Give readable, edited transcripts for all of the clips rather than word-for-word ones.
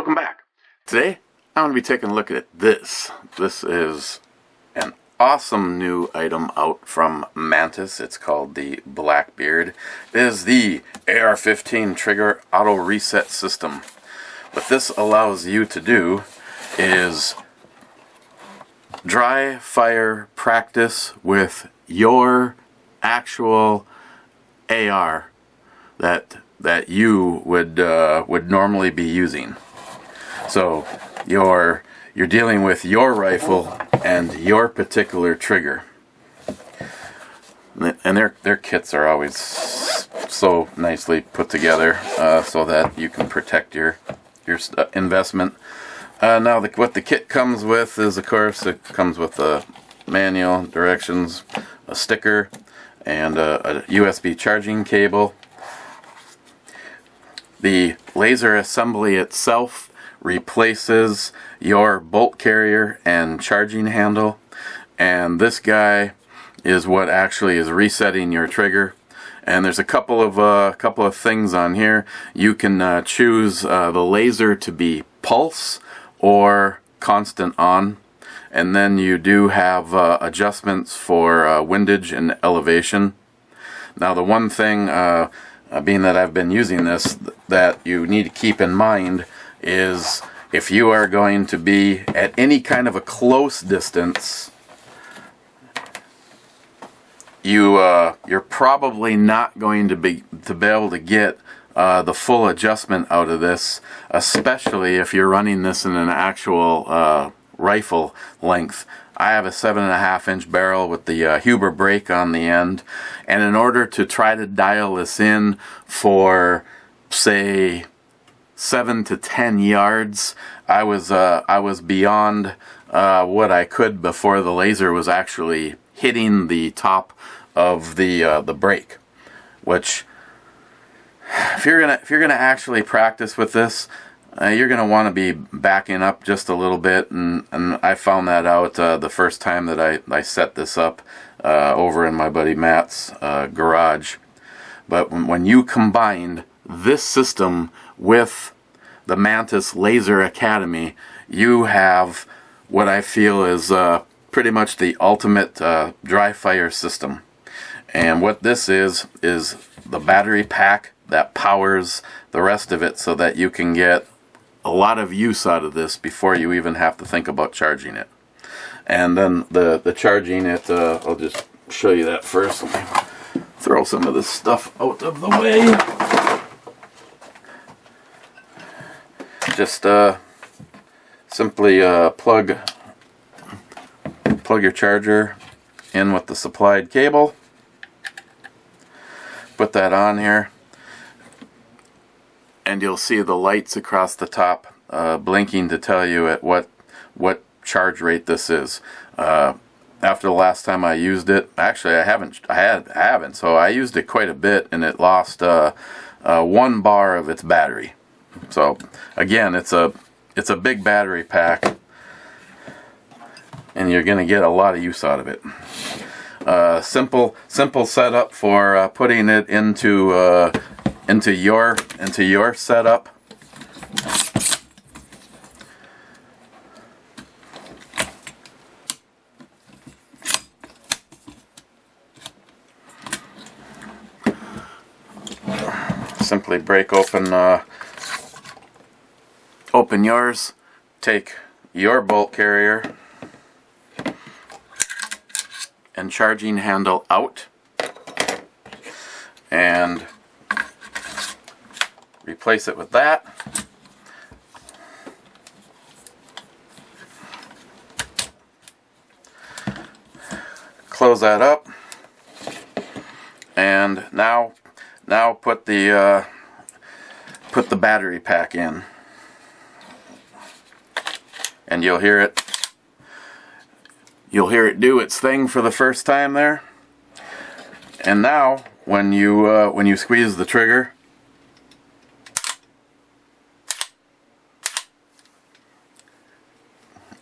Welcome back. Today I'm going to be taking a look at this. This is an awesome new item out from Mantis. It's called the Blackbeard. It is the AR-15 Trigger Auto-reset System. What this allows you to do is dry fire practice with your actual AR that you would normally be using. So you're dealing with your rifle and your particular trigger, and their kits are always so nicely put together so that you can protect your investment. Now what the kit comes with is, of course, it comes with a manual, directions, a sticker, and a USB charging cable. The laser assembly itself replaces your bolt carrier and charging handle, and this guy is what actually is resetting your trigger. And there's a couple of things on here. You can choose the laser to be pulse or constant on, and then you do have adjustments for windage and elevation. Now the one thing, being that I've been using this, that you need to keep in mind is if you are going to be at any kind of a close distance, you're probably not going to be able to get the full adjustment out of this, especially if you're running this in an actual rifle length. I have a 7.5-inch barrel with the Huber brake on the end, and in order to try to dial this in for, say, 7 to 10 yards, I was beyond what I could before the laser was actually hitting the top of the brake. Which, if you're gonna actually practice with this, you're going to want to be backing up just a little bit, and I found that out the first time that I set this up over in my buddy Matt's garage. But when you combined this system with the Mantis Laser Academy, you have what I feel is pretty much the ultimate dry fire system. And what this is the battery pack that powers the rest of it, so that you can get a lot of use out of this before you even have to think about charging it. And then the charging it, I'll just show you that first. Let me throw some of this stuff out of the way. Just simply plug your charger in with the supplied cable. Put that on here, and you'll see the lights across the top blinking to tell you at what charge rate this is. After the last time I used it, actually I haven't. So I used it quite a bit, and it lost 1 bar of its battery. So again, it's a big battery pack, and you're going to get a lot of use out of it. Simple setup for putting it into your setup. Simply break open yours, take your bolt carrier and charging handle out, and replace it with that. Close that up, and now put the battery pack in, and you'll hear it do its thing for the first time there. And now when you squeeze the trigger,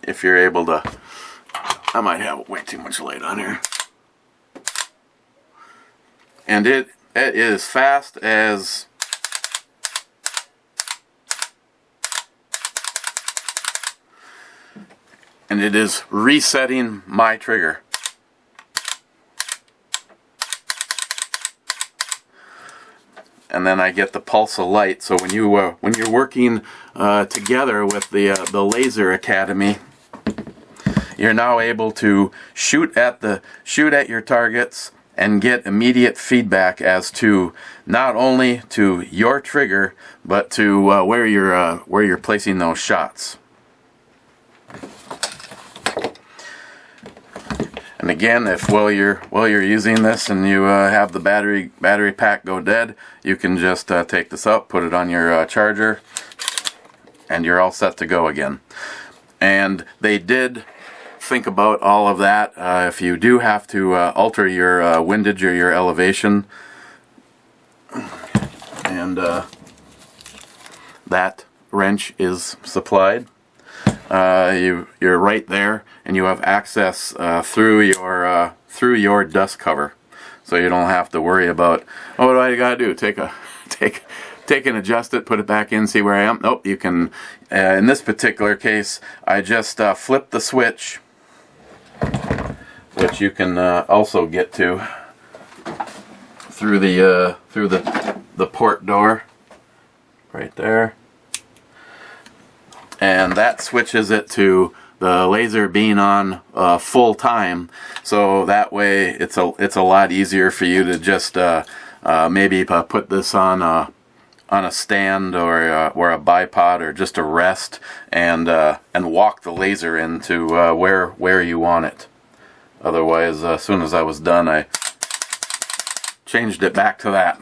if you're able to, I might have way too much light on here, and it is fast as and it is resetting my trigger. And then I get the pulse of light. So when you're working together with the Laser Academy, you're now able to shoot at your targets and get immediate feedback as to not only to your trigger, but to where you're placing those shots. And again, if while you're using this and you have the battery pack go dead, you can just take this out, put it on your charger, and you're all set to go again. And they did think about all of that. If you do have to alter your windage or your elevation, and that wrench is supplied. You're right there, and you have access through your dust cover, so you don't have to worry about, oh, what do I gotta do? Take and adjust it, put it back in, see where I am. Nope, you can. In this particular case, I just flip the switch, which you can also get to through the port door right there. And that switches it to the laser being on full time, so that way it's a lot easier for you to just maybe put this on a stand or a bipod or just a rest, and walk the laser into where you want it. Otherwise, as soon as I was done, I changed it back to that.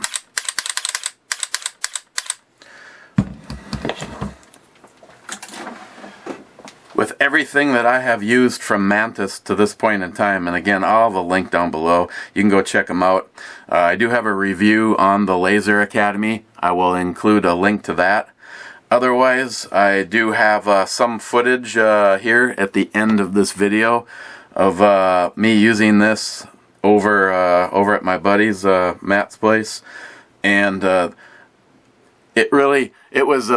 With everything that I have used from Mantis to this point in time, and again, I'll have a link down below. You can go check them out. I do have a review on the Laser Academy. I will include a link to that. Otherwise, I do have some footage here at the end of this video of me using this over at my buddy's Matt's place, and it was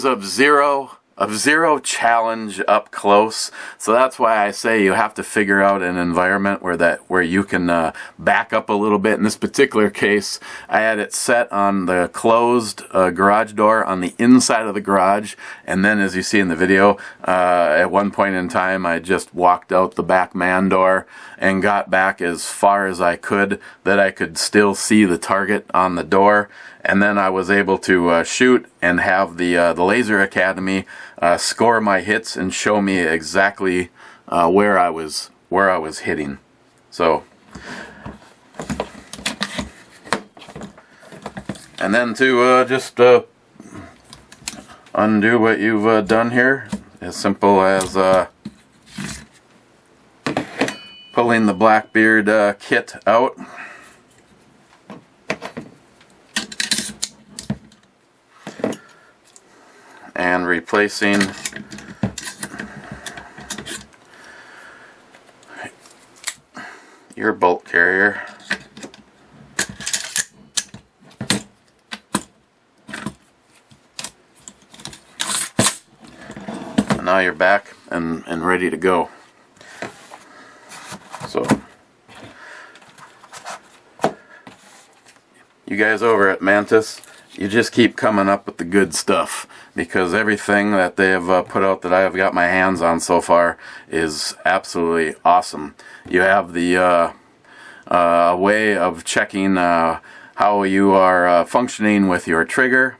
of zero challenge up close. So that's why I say you have to figure out an environment where you can back up a little bit. In this particular case, I had it set on the closed garage door on the inside of the garage, and then, as you see in the video, at one point in time I just walked out the back man door and got back as far as I could, that I could still see the target on the door. And then I was able to shoot and have the Laser Academy score my hits and show me exactly where I was hitting. So, and then to just undo what you've done here, as simple as pulling the Blackbeard kit out. And replacing your bolt carrier. And now you're back and ready to go. So, you guys over at Mantis, you just keep coming up with the good stuff, because everything that they have put out that I have got my hands on so far is absolutely awesome. You have the way of checking how you are functioning with your trigger,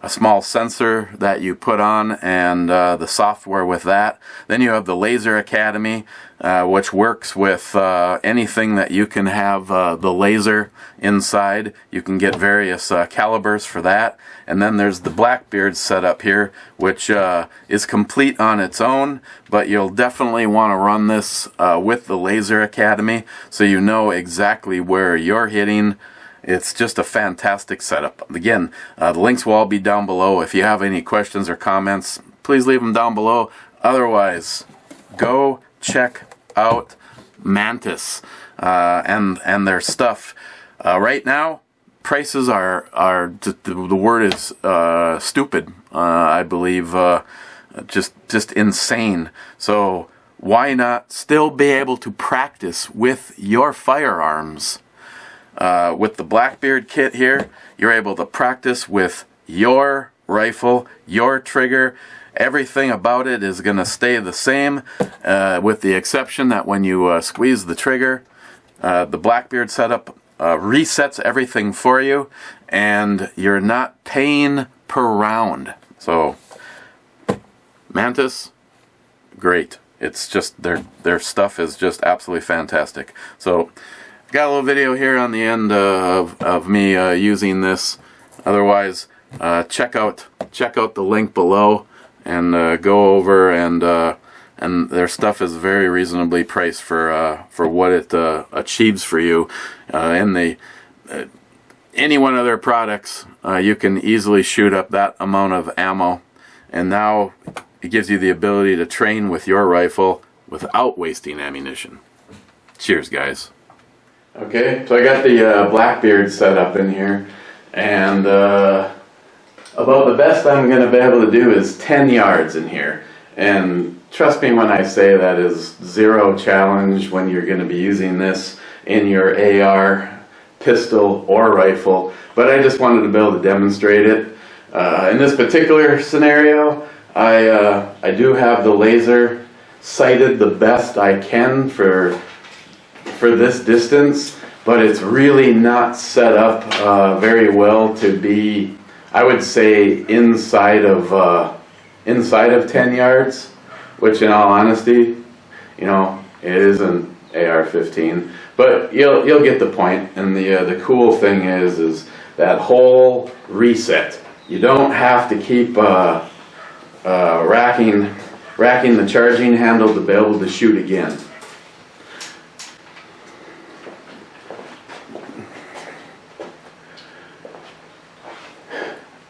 a small sensor that you put on, and the software with that. Then you have the Laser Academy, which works with anything that you can have the laser inside. You can get various calibers for that. And then there's the Blackbeard setup here, which is complete on its own, but you'll definitely want to run this with the Laser Academy so you know exactly where you're hitting. It's just a fantastic setup. Again, the links will all be down below. If you have any questions or comments, please leave them down below. Otherwise, go check out Mantis and their stuff. Right now, prices are the word is stupid. I believe just insane. So why not still be able to practice with your firearms? With the Blackbeard kit here, you're able to practice with your rifle, your trigger. Everything about it is going to stay the same, with the exception that when you squeeze the trigger, the Blackbeard setup resets everything for you, and you're not paying per round. So, Mantis, great. It's just, their stuff is just absolutely fantastic. So, got a little video here on the end of me using this. Otherwise, check out the link below and go over, and their stuff is very reasonably priced for what it achieves for you. And any one of their products, you can easily shoot up that amount of ammo, and now it gives you the ability to train with your rifle without wasting ammunition. Cheers, guys. Okay, so I got the Blackbeard set up in here, and about the best I'm going to be able to do is 10 yards in here. And trust me when I say that is zero challenge when you're going to be using this in your AR, pistol, or rifle. But I just wanted to be able to demonstrate it. In this particular scenario, I do have the laser sighted the best I can for this distance, but it's really not set up very well to be, I would say, inside of 10 yards, which in all honesty, you know, it is an AR-15, but you'll get the point. And the cool thing is that whole reset. You don't have to keep racking the charging handle to be able to shoot again.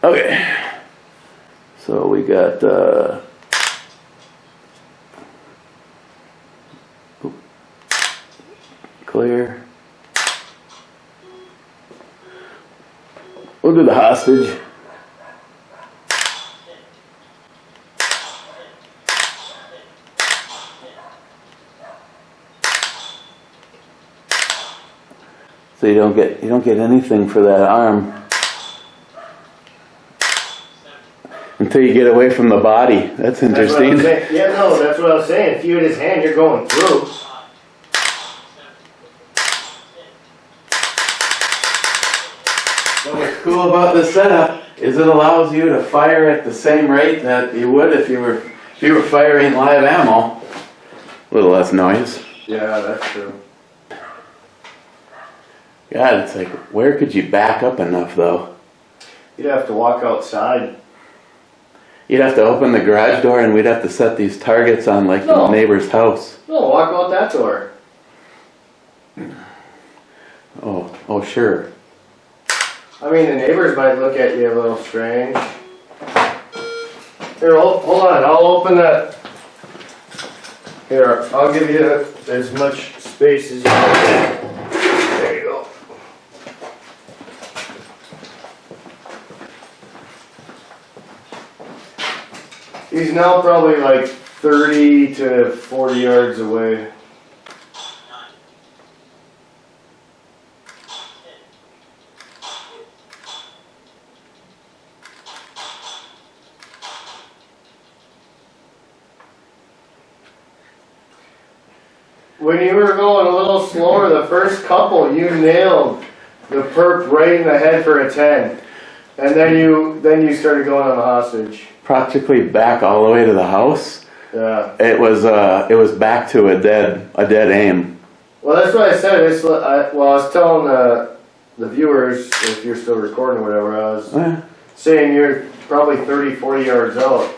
Okay, so we got clear. We'll do the hostage. So you don't get anything for that arm until you get away from the body. That's interesting. Yeah, no, that's what I was saying. If you hit his hand, you're going through. So what's cool about this setup is it allows you to fire at the same rate that you would if you were firing live ammo. A little less noise. Yeah, that's true. God, it's like, where could you back up enough though? You'd have to walk outside. You'd have to open the garage door, and we'd have to set these targets on like the neighbor's house. No, walk out that door. Oh, sure. I mean, the neighbors might look at you a little strange. Here, hold on. I'll open that. Here, I'll give you as much space as you want. There you go. He's now probably like 30 to 40 yards away. When you were going a little slower, the first couple, you nailed the perp right in the head for a 10. And then you started going on the hostage. Practically back all the way to the house. Yeah. It was back to a dead aim. Well, that's what I said. I was telling the viewers, if you're still recording or whatever, I was saying you're probably 30, 40 yards out.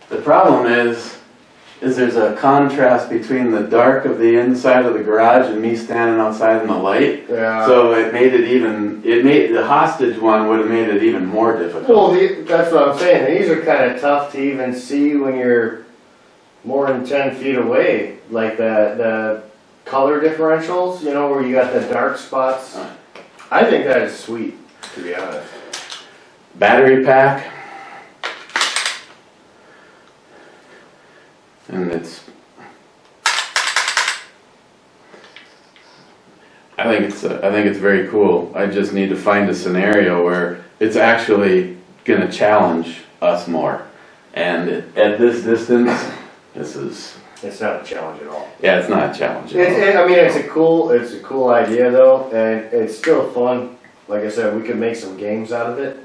The problem is there's a contrast between the dark of the inside of the garage and me standing outside in the light. Yeah. So the hostage one would have made it even more difficult. Well, that's what I'm saying. These are kind of tough to even see when you're more than 10 feet away. Like the color differentials, you know, where you got the dark spots. I think that is sweet, to be honest. Battery pack. And I think it's very cool. I just need to find a scenario where it's actually going to challenge us more. And at this distance, It's not a challenge at all. yeah, it's not a challenge at all. I mean, it's a cool idea though, and it's still fun. Like I said, we could make some games out of it.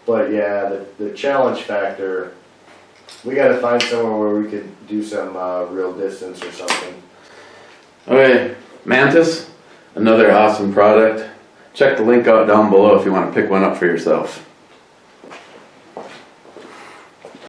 But yeah, the challenge factor, we got to find somewhere where we could do some real distance or something. Okay, Mantis, another awesome product. Check the link out down below if you want to pick one up for yourself.